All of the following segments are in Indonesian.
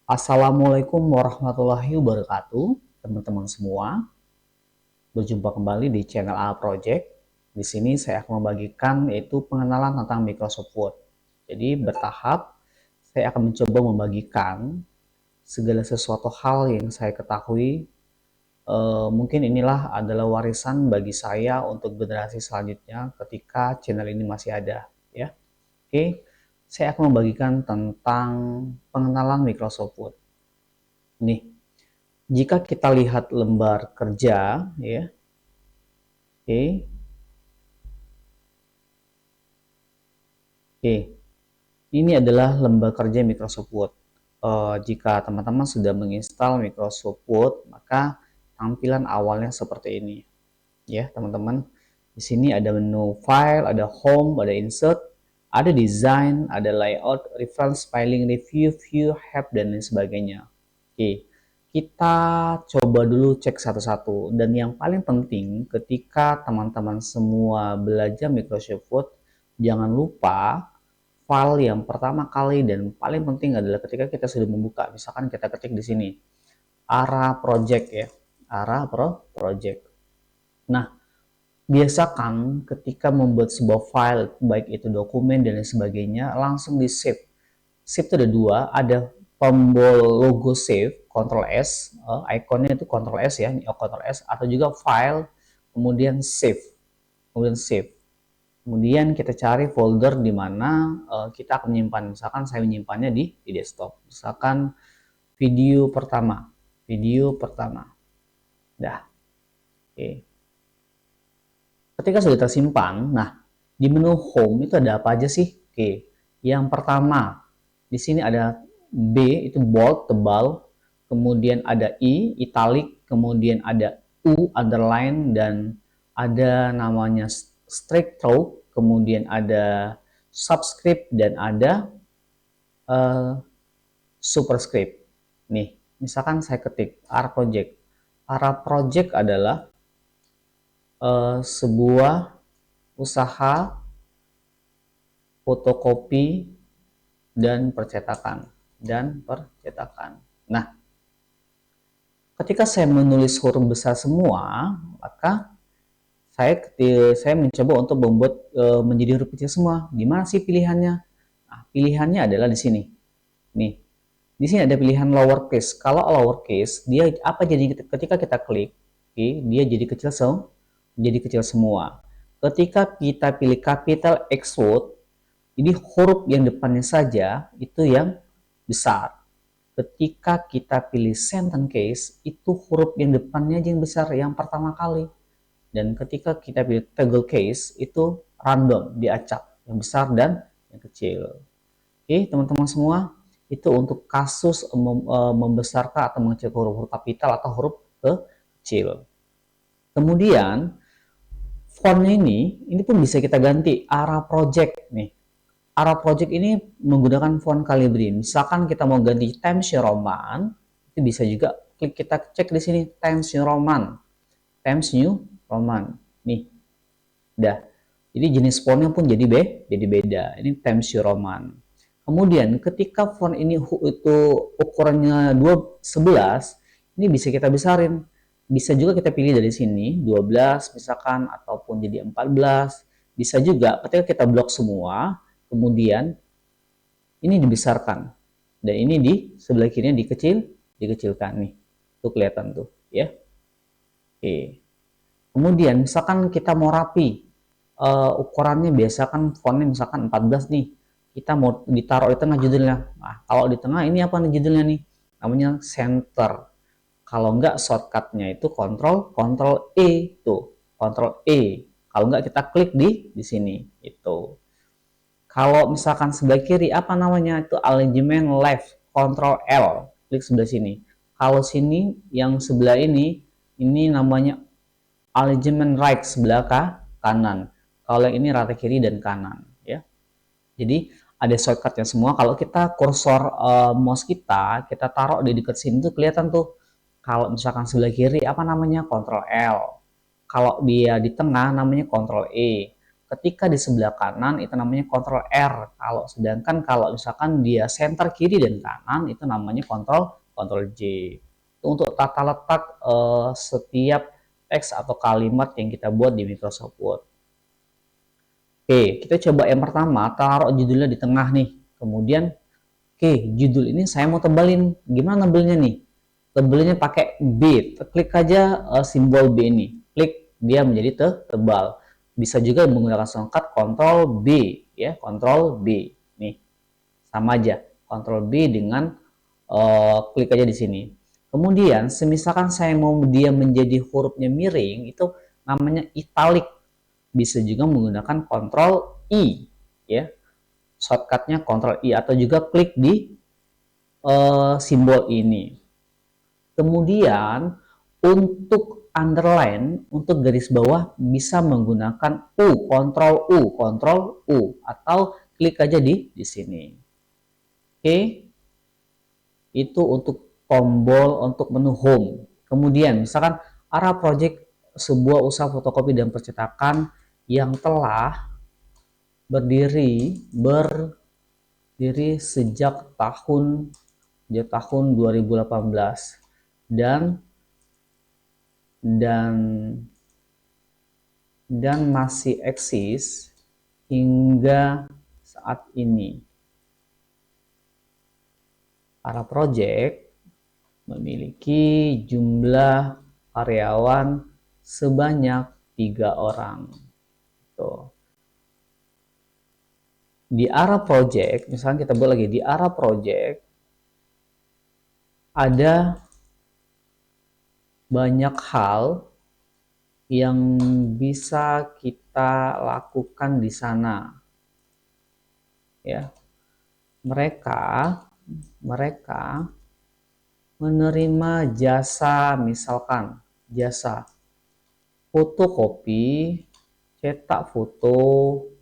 Assalamualaikum warahmatullahi wabarakatuh, teman-teman semua. Berjumpa kembali di channel A Project. Di sini saya akan membagikan yaitu pengenalan tentang Microsoft Word. Jadi bertahap saya akan mencoba membagikan segala sesuatu hal yang saya ketahui. Mungkin inilah adalah warisan bagi saya untuk generasi selanjutnya ketika channel ini masih ada, ya. Oke, saya akan membagikan tentang pengenalan Microsoft Word. Nih, jika kita lihat lembar kerja, ya, oke, oke, ini adalah lembar kerja Microsoft Word. Jika teman-teman sudah menginstal Microsoft Word, maka tampilan awalnya seperti ini, ya, teman-teman. Di sini ada menu File, ada Home, ada Insert, ada Design, ada Layout, Reference, Filing, Review, View, Help, dan lain sebagainya. Oke, kita coba dulu cek satu-satu. Dan yang paling penting ketika teman-teman semua belajar Microsoft Word, jangan lupa file yang pertama kali dan paling penting adalah ketika kita sudah membuka. Misalkan kita ketik di sini, arah project, ya, arah project. Nah, biasakan ketika membuat sebuah file, baik itu dokumen dan lain sebagainya, langsung di save. Save itu ada dua, ada tombol logo save, Ctrl S, ikonnya itu Ctrl S, ya, Ctrl S, atau juga file, kemudian save, kemudian save. Kemudian kita cari folder di mana kita akan menyimpan. Misalkan saya menyimpannya di desktop. Misalkan video pertama, video pertama. Dah, oke. Ketika sudah tersimpan, nah di menu home itu ada apa aja sih? Oke, yang pertama di sini ada B itu bold, tebal, kemudian ada I italic, kemudian ada U underline, dan ada namanya straight through, kemudian ada subscript, dan ada uh, superscript. Nih, misalkan saya ketik arah project. Arah project adalah sebuah usaha fotokopi dan percetakan Nah, ketika saya menulis huruf besar semua, maka saya mencoba untuk membuat menjadi huruf kecil semua. Gimana sih pilihannya? Nah, pilihannya adalah di sini. Nih, di sini ada pilihan lowercase. Kalau lowercase, dia apa jadi ketika kita klik, dia jadi kecil semua. Ketika kita pilih capital X word, jadi huruf yang depannya saja itu yang besar. Ketika kita pilih sentence case, itu huruf yang depannya yang besar yang pertama kali. Dan ketika kita pilih toggle case, itu random, diacak, yang besar dan yang kecil. Oke, teman-teman semua, itu untuk kasus membesarkan atau mengecil huruf-huruf kapital atau huruf kecil. Kemudian, font ini pun bisa kita ganti arah project nih. Arah project ini menggunakan font Calibri. Misalkan kita mau ganti Times New Roman, itu bisa juga kita cek di sini Times New Roman. Times New Roman. Nih. Dah. Jadi jenis fontnya pun jadi beda. Ini Times New Roman. Kemudian ketika font ini itu ukurannya 11, ini bisa kita besarin. Bisa juga kita pilih dari sini 12 misalkan ataupun jadi 14. Bisa juga ketika kita blok semua, kemudian ini dibesarkan dan ini di sebelah kirinya dikecilkan nih, tuh kelihatan tuh, ya. Oke, kemudian misalkan kita mau rapi, ukurannya biasakan fontnya misalkan 14 nih, kita mau ditaruh di tengah judulnya. Nah, kalau di tengah ini apa nih judulnya nih, namanya center. Kalau enggak shortcutnya itu Ctrl E tuh, Ctrl E. Kalau enggak kita klik di sini itu. Kalau misalkan sebelah kiri apa namanya itu alignment left, Ctrl L, klik sebelah sini. Kalau sini yang sebelah ini namanya alignment right, sebelah kanan. Kalau yang ini rata kiri dan kanan, ya. Jadi ada shortcutnya semua. Kalau kita kursor mouse kita taruh di dekat sini tuh kelihatan tuh. Kalau misalkan sebelah kiri apa namanya Ctrl L. Kalau dia di tengah namanya Ctrl E. ketika di sebelah kanan itu namanya Ctrl R. Sedangkan kalau misalkan dia center kiri dan kanan itu namanya Ctrl J. Itu untuk tata letak setiap teks atau kalimat yang kita buat di Microsoft Word. Oke, kita coba yang pertama, taruh judulnya di tengah nih. Kemudian, oke, judul ini saya mau tebalin. Gimana nebelnya nih? Tebelnya pakai B. Klik aja simbol B ini. Klik, dia menjadi tebal. Bisa juga menggunakan shortcut Ctrl B, ya, Ctrl B. Nih, sama aja. Ctrl B dengan klik aja di sini. Kemudian, semisalkan saya mau dia menjadi hurufnya miring, itu namanya italic. Bisa juga menggunakan Ctrl I, ya, shortcutnya Ctrl I, atau juga klik di simbol ini. Kemudian untuk underline, untuk garis bawah bisa menggunakan U, Ctrl U, atau klik aja di sini. Oke, itu untuk tombol untuk menu home. Kemudian misalkan arah project sebuah usaha fotokopi dan percetakan yang telah berdiri sejak tahun 2018 dan masih eksis hingga saat ini. Para project memiliki jumlah karyawan sebanyak 3 orang. Tuh. Di arah project, misalnya kita buat lagi di arah project, ada banyak hal yang bisa kita lakukan di sana. Ya. Mereka menerima jasa, misalkan jasa fotokopi, cetak foto,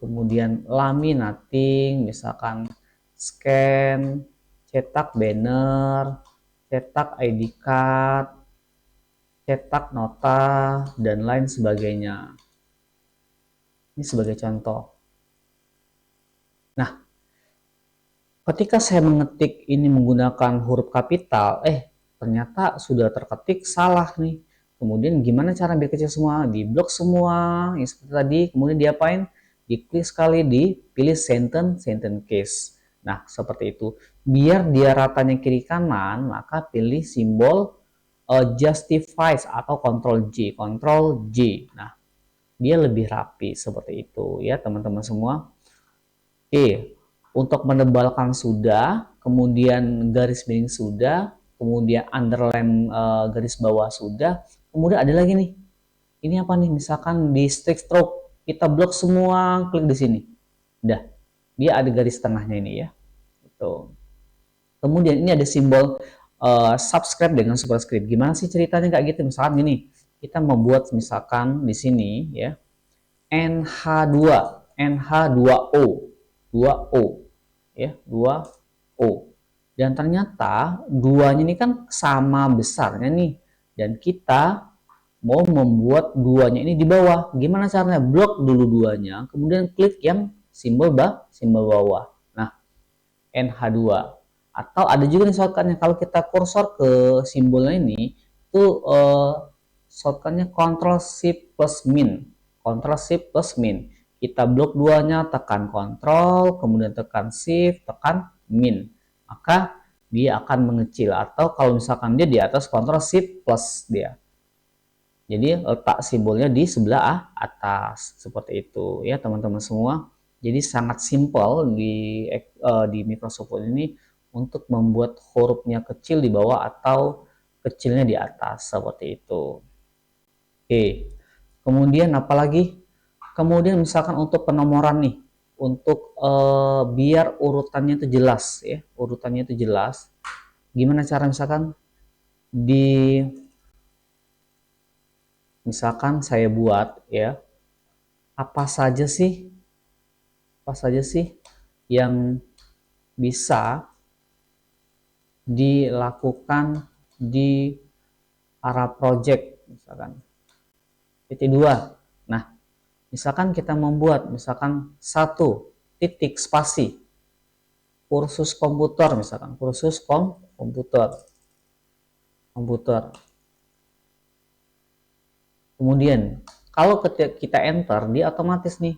kemudian laminating, misalkan scan, cetak banner, cetak ID card, cetak nota, dan lain sebagainya. Ini sebagai contoh. Nah, ketika saya mengetik ini menggunakan huruf kapital, ternyata sudah terketik salah nih. Kemudian gimana cara biar kecil semua? Diblok semua, yang seperti tadi. Kemudian diapain? Diklik sekali, dipilih sentence case. Nah, seperti itu. Biar dia ratanya kiri kanan, maka pilih simbol justifies atau Ctrl J. Nah, dia lebih rapi seperti itu ya teman-teman semua. Oke, untuk menebalkan sudah, kemudian garis miring sudah, kemudian underline garis bawah sudah, kemudian ada lagi nih. Ini apa nih? Misalkan di strict stroke, kita blok semua, klik di sini. Udah, dia ada garis tengahnya ini ya. Gitu. Kemudian ini ada simbol subscribe dengan superscript. Gimana sih ceritanya kayak gitu? Misalkan gini, kita membuat misalkan di sini ya NH2O 2O ya 2O, dan ternyata duanya ini kan sama besarnya nih, dan kita mau membuat duanya ini di bawah. Gimana caranya? Blok dulu duanya, kemudian klik yang simbol bawah. Nah, NH2. Atau ada juga nih shortcutnya, kalau kita kursor ke simbolnya ini itu shortcutnya Ctrl Shift plus Min. Ctrl Shift plus Min. Kita blok duanya, tekan Ctrl, kemudian tekan Shift, tekan Min. Maka dia akan mengecil, atau kalau misalkan dia di atas, Ctrl Shift plus dia. Jadi letak simbolnya di sebelah atas seperti itu ya teman-teman semua. Jadi sangat simpel di Microsoft Word ini untuk membuat hurufnya kecil di bawah atau kecilnya di atas seperti itu. Oke. Kemudian apalagi? Kemudian misalkan untuk penomoran nih, untuk biar urutannya itu jelas ya, urutannya itu jelas. Gimana cara misalkan misalkan saya buat ya, apa saja sih yang bisa dilakukan di arah project misalkan PT2. Nah, Misalkan kita membuat misalkan satu titik spasi kursus komputer, misalkan kursus komputer. Kemudian kalau ketika kita enter, dia otomatis nih,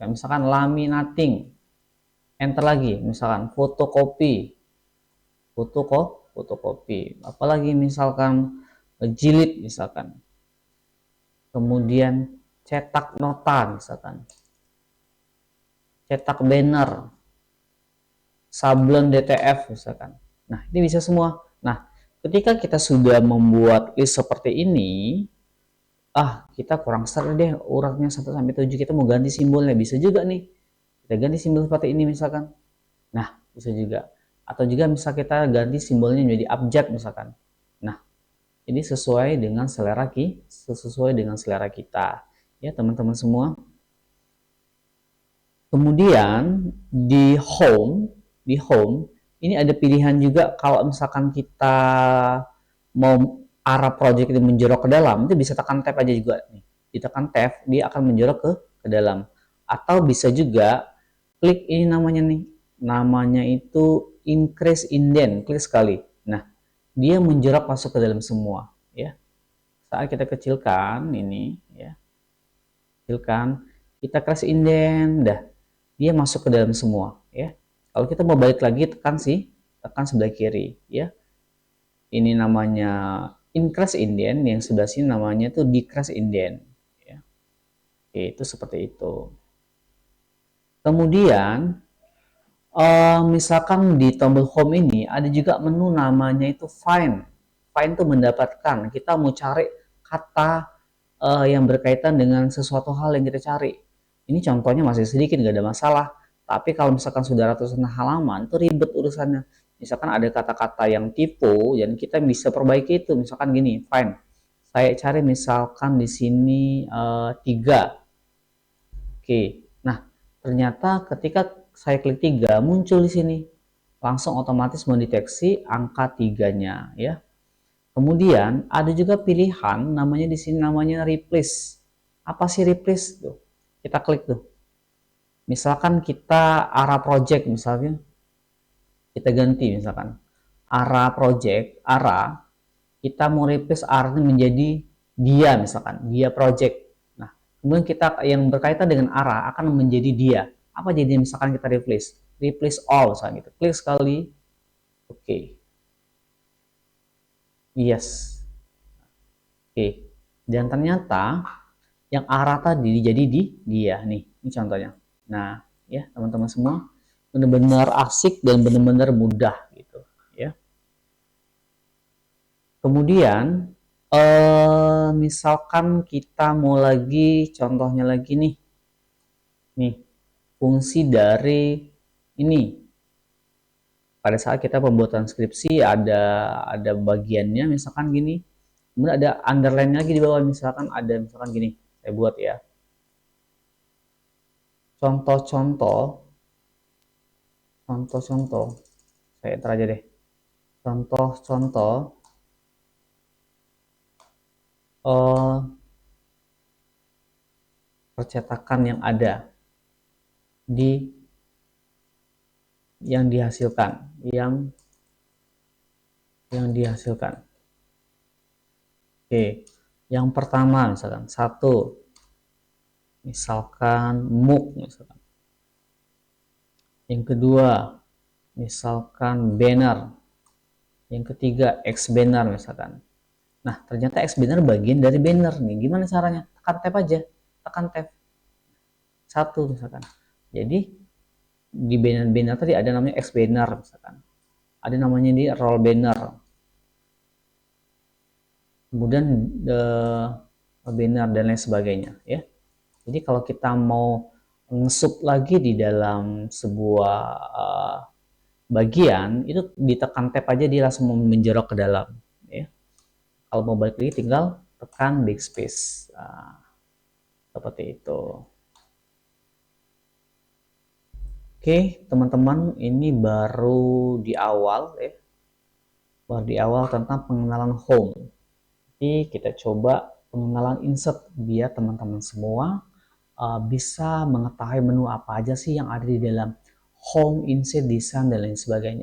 misalkan laminating, enter lagi, misalkan fotokopi, apalagi misalkan jilid, misalkan, kemudian cetak nota, misalkan, cetak banner, sablon DTF, misalkan. Nah, ini bisa semua. Nah, ketika kita sudah membuat list seperti ini, kita kurang seru deh uratnya 1 sampai 7, kita mau ganti simbolnya, bisa juga nih kita ganti simbol seperti ini misalkan. Nah, bisa juga, atau juga misal kita ganti simbolnya menjadi abjad misalkan. Nah, ini sesuai dengan selera kita ya teman-teman semua. Kemudian di home ini ada pilihan juga. Kalau misalkan kita mau arah project itu menjorok ke dalam, itu bisa tekan tab aja juga nih. Ditekan tab, dia akan menjorok ke dalam. Atau bisa juga klik ini namanya nih. Namanya itu increase indent, klik sekali. Nah, dia menjorok masuk ke dalam semua, ya. Saat kita kecilkan ini, ya. Kecilkan, kita kasih indent, dah. Dia masuk ke dalam semua, ya. Kalau kita mau balik lagi, tekan sebelah kiri, ya. Ini namanya increase indent, yang sebelah sini namanya tuh decrease indent, ya. Oke, itu seperti itu. Kemudian misalkan di tombol home ini ada juga menu namanya itu find. Find itu mendapatkan, kita mau cari kata yang berkaitan dengan sesuatu hal yang kita cari. Ini contohnya masih sedikit, nggak ada masalah. Tapi kalau misalkan sudah ratusan halaman, itu ribet urusannya. Misalkan ada kata-kata yang tipu, dan kita bisa perbaiki itu. Misalkan gini, find. Saya cari misalkan di sini 3. Oke. Nah, ternyata ketika saya klik 3, muncul di sini. Langsung otomatis mendeteksi angka 3-nya, ya. Kemudian ada juga pilihan namanya di sini namanya replace. Apa sih replace tuh? Kita klik tuh. Misalkan kita arah project, misalnya kita ganti misalkan arah project, kita mau replace arahnya menjadi dia, misalkan dia project. Nah, kemudian kita yang berkaitan dengan arah akan menjadi dia. Apa jadi misalkan kita replace all, misalnya gitu. Klik sekali, oke. Yes. Oke. Dan ternyata yang arah tadi jadi di dia nih. Ini contohnya. Nah, ya teman-teman semua, benar-benar asik dan benar-benar mudah gitu, ya. Kemudian misalkan kita mau lagi contohnya lagi nih fungsi dari ini. Pada saat kita pembuatan skripsi ada bagiannya misalkan gini. Kemudian ada underline lagi di bawah, misalkan ada misalkan gini. Saya buat ya. Contoh-contoh saya enter aja deh. Contoh-contoh percetakan yang ada di yang dihasilkan. Oke, yang pertama misalkan misalkan MOOC misalkan. Yang kedua misalkan banner. Yang ketiga X banner misalkan. Nah, ternyata X banner bagian dari banner nih. Gimana caranya? Tekan tab aja, tekan tab. Satu misalkan. Jadi di banner tadi ada namanya X banner misalkan. Ada namanya di roll banner. Kemudian banner dan lain sebagainya, ya. Jadi kalau kita mau ngesup lagi di dalam sebuah bagian, itu ditekan tab aja dia langsung menjorok ke dalam, ya. Kalau mau balik lagi tinggal tekan backspace. Seperti itu. Oke, teman-teman, ini baru di awal, ya. Baru di awal tentang pengenalan home. Jadi kita coba pengenalan insert biar teman-teman semua bisa mengetahui menu apa aja sih yang ada di dalam home, insert, design, dan lain sebagainya.